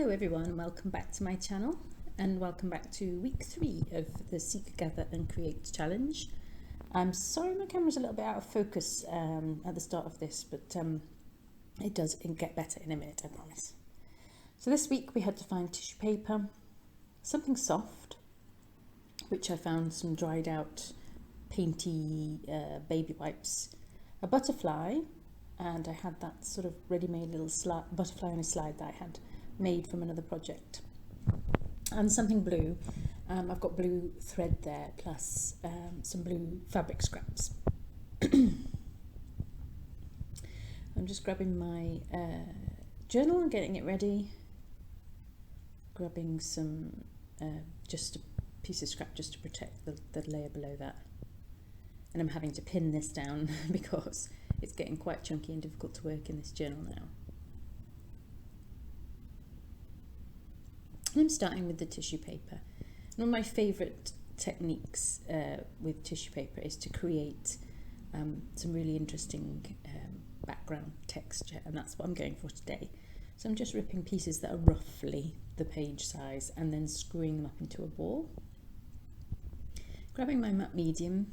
Hello everyone, welcome back to my channel and welcome back to week 3 of the Seek, Gather and Create challenge. I'm sorry my camera's a little bit out of focus at the start of this, but it does get better in a minute, I promise. So this week we had to find tissue paper, something soft, which I found some dried out painty baby wipes, a butterfly, and I had that sort of ready-made little butterfly on a slide that I had made from another project, and something blue. I've got blue thread there, plus some blue fabric scraps. I'm just grabbing my journal and getting it ready, grabbing some just a piece of scrap just to protect the layer below that, and I'm having to pin this down because it's getting quite chunky and difficult to work in this journal now. And I'm starting with the tissue paper. One of my favourite techniques with tissue paper is to create some really interesting background texture, and that's what I'm going for today. So I'm just ripping pieces that are roughly the page size and then screwing them up into a ball. Grabbing my matte medium,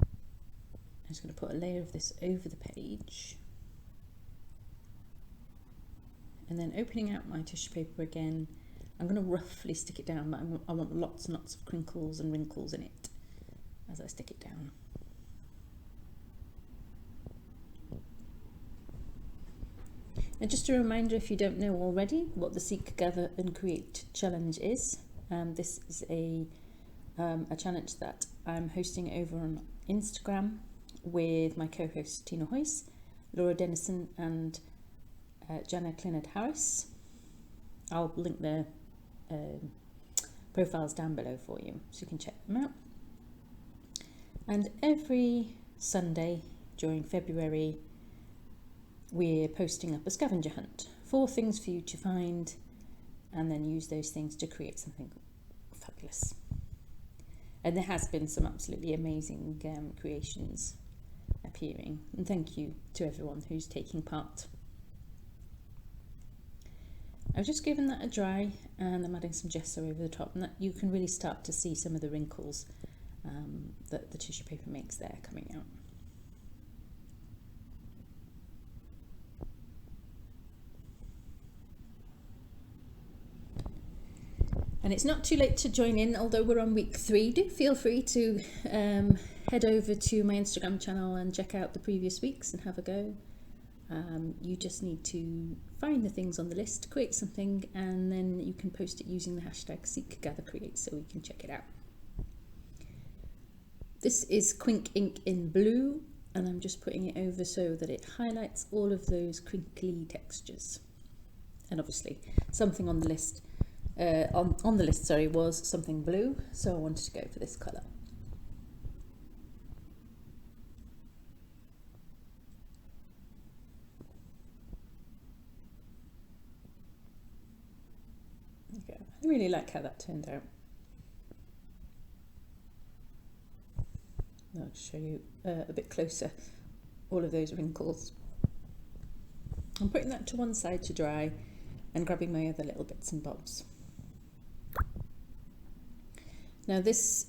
I'm just going to put a layer of this over the page, and then opening out my tissue paper again. I'm going to roughly stick it down, but I want lots and lots of crinkles and wrinkles in it as I stick it down. And just a reminder, if you don't know already, what the Seek, Gather and Create challenge is. This is a challenge that I'm hosting over on Instagram with my co-hosts Tina Hois, Dennison and Jana Clinard Harris. I'll link their profiles down below for you so you can check them out. And every Sunday during February we're posting up a scavenger hunt, 4 things for you to find, and then use those things to create something fabulous. And there has been some absolutely amazing creations appearing, and thank you to everyone who's taking part. I've just given that a dry, and I'm adding some gesso over the top, and that you can really start to see some of the wrinkles that the tissue paper makes there coming out. And it's not too late to join in, although we're on week 3. Do feel free to head over to my Instagram channel and check out the previous weeks and have a go. You just need to find the things on the list, create something, and then you can post it using the hashtag SeekGatherCreate so we can check it out. This is Quink ink in blue, and I'm just putting it over so that it highlights all of those crinkly textures. And obviously something on the list on the list was something blue, so I wanted to go for this colour. There you go. I really like how that turned out. I'll show you a bit closer all of those wrinkles. I'm putting that to one side to dry and grabbing my other little bits and bobs. Now this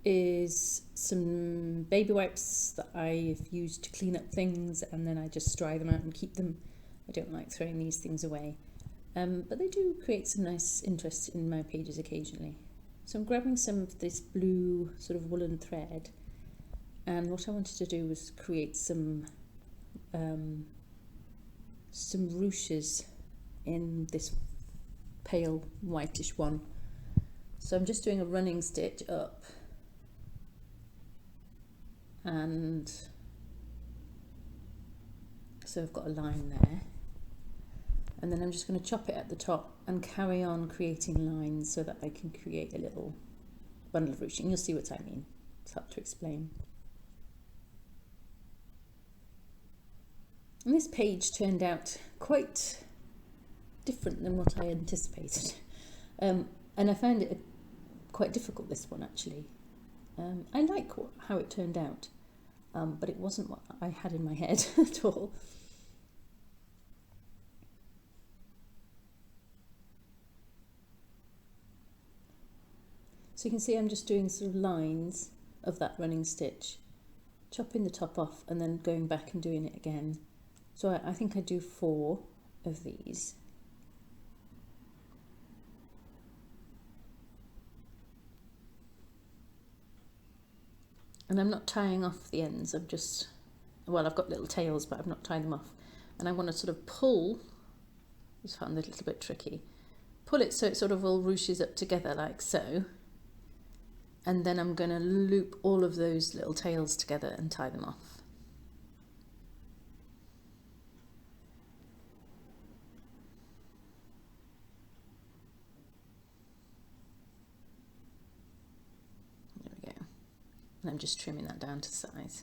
is some baby wipes that I've used to clean up things, and then I just dry them out and keep them. I don't like throwing these things away, but they do create some nice interest in my pages occasionally. So I'm grabbing some of this blue sort of woolen thread, and what I wanted to do was create some ruches in this pale whitish one. So I'm just doing a running stitch up, and so I've got a line there, and then I'm just going to chop it at the top and carry on creating lines so that I can create a little bundle of ruching. You'll see what I mean. It's hard to explain. And this page turned out quite different than what I anticipated, and I found it quite difficult, this one actually. I like how it turned out, but it wasn't what I had in my head at all. So you can see I'm just doing sort of lines of that running stitch, chopping the top off and then going back and doing it again. So I think I do 4 of these. And I'm not tying off the ends, I'm just, well, I've got little tails, but I've not tied them off. And I want to sort of pull, I just found it a little bit tricky, pull it so it sort of all ruches up together like so. And then I'm going to loop all of those little tails together and tie them off. There we go. And I'm just trimming that down to size.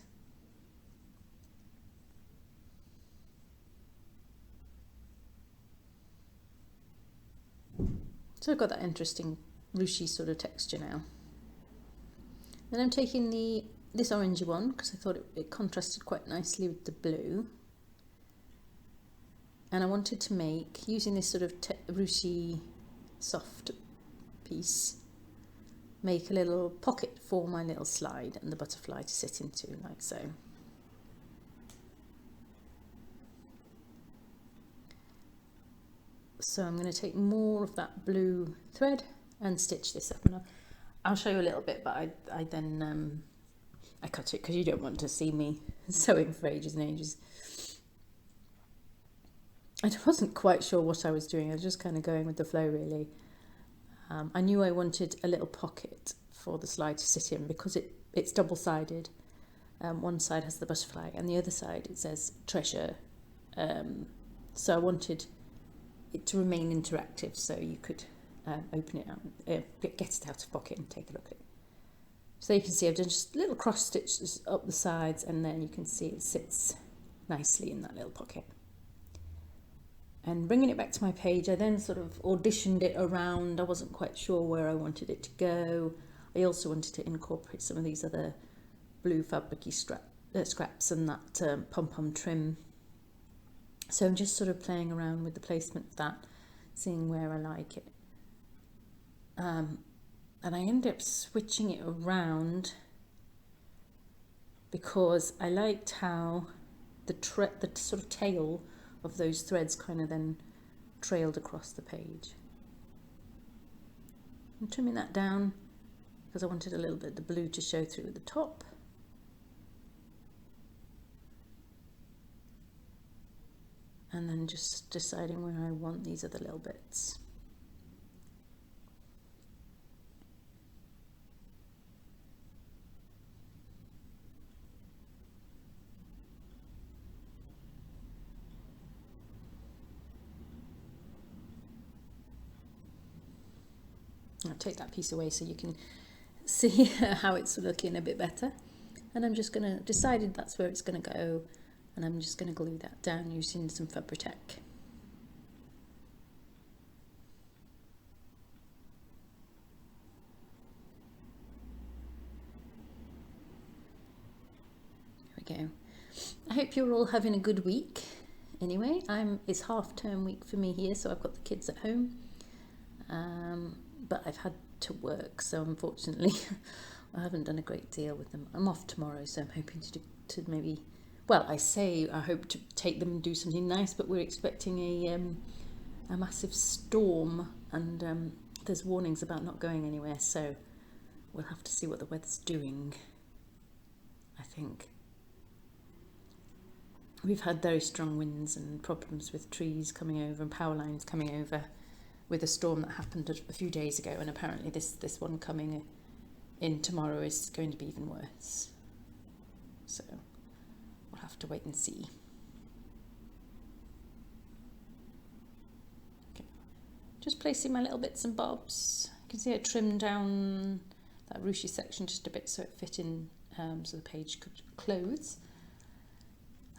So I've got that interesting ruchy sort of texture now. Then I'm taking this orangey one because I thought it contrasted quite nicely with the blue. And I wanted to make, using this sort of ruchy soft piece, make a little pocket for my little slide and the butterfly to sit into, like so. So I'm going to take more of that blue thread and stitch this up. And I'll show you a little bit, but I then I cut it because you don't want to see me sewing for ages and ages. I wasn't quite sure what I was doing. I was just kind of going with the flow, really. I knew I wanted a little pocket for the slide to sit in because it's double-sided. One side has the butterfly and the other side it says treasure. So I wanted it to remain interactive, so you could open it out, get it out of pocket and take a look at it. So you can see I've done just little cross stitches up the sides, and then you can see it sits nicely in that little pocket. And bringing it back to my page, I then sort of auditioned it around. I wasn't quite sure where I wanted it to go. I also wanted to incorporate some of these other blue fabricy scraps and that pom-pom trim. So I'm just sort of playing around with the placement of that, seeing where I like it. And I ended up switching it around because I liked how the sort of tail of those threads kind of then trailed across the page. I'm trimming that down because I wanted a little bit of the blue to show through at the top. And then just deciding where I want these other little bits. I'll take that piece away so you can see how it's looking a bit better. And I'm just going to decide that's where it's going to go, and I'm just going to glue that down using some Fabri-Tac. There we go. I hope you're all having a good week. Anyway, it's half-term week for me here, so I've got the kids at home. But I've had to work, so unfortunately I haven't done a great deal with them. I'm off tomorrow, so I'm hoping to maybe, well, I hope to take them and do something nice, but we're expecting a massive storm, and there's warnings about not going anywhere, so we'll have to see what the weather's doing. I think we've had very strong winds and problems with trees coming over and power lines coming over with a storm that happened a few days ago, and apparently this one coming in tomorrow is going to be even worse. So we'll have to wait and see. Okay. Just placing my little bits and bobs. You can see I trimmed down that ruchy section just a bit so it fit in, so the page could close.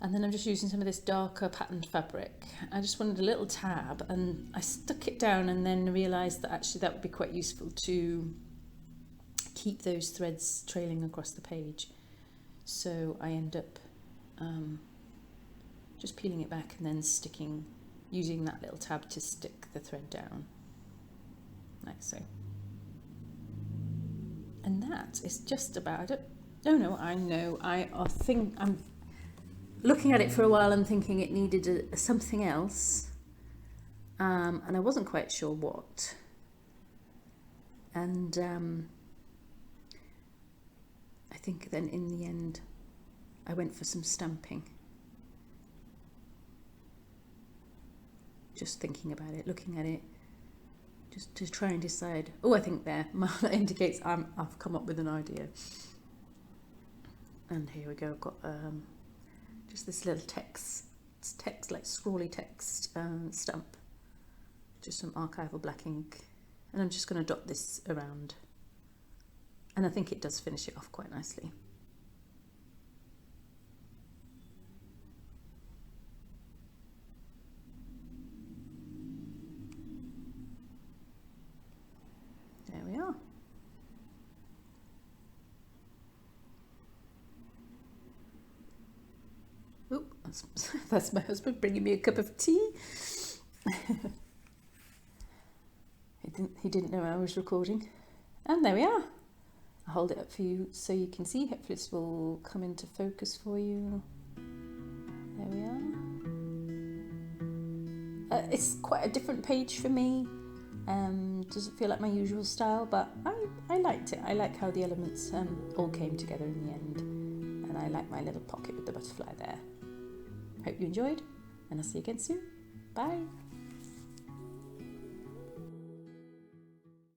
And then I'm just using some of this darker patterned fabric. I just wanted a little tab, and I stuck it down and then realised that actually that would be quite useful to keep those threads trailing across the page. So I end up just peeling it back and then using that little tab to stick the thread down, like so. And that is just about it. Oh no, I know. I'm looking at it for a while and thinking it needed something else, and I wasn't quite sure what. And I think then in the end, I went for some stamping. Just thinking about it, looking at it, just to try and decide. Oh, I think there that indicates I've come up with an idea. And here we go. I've got just this little text like scrawly text stamp, just some archival black ink, and I'm just going to dot this around, and I think it does finish it off quite nicely. There we are. Oh, that's my husband bringing me a cup of tea. He didn't know I was recording. And there we are. I'll hold it up for you so you can see. Hopefully this will come into focus for you. There we are. It's quite a different page for me. Doesn't feel like my usual style, but I liked it. I like how the elements all came together in the end. And I like my little pocket with the butterfly there. Hope you enjoyed, and I'll see you again soon. Bye.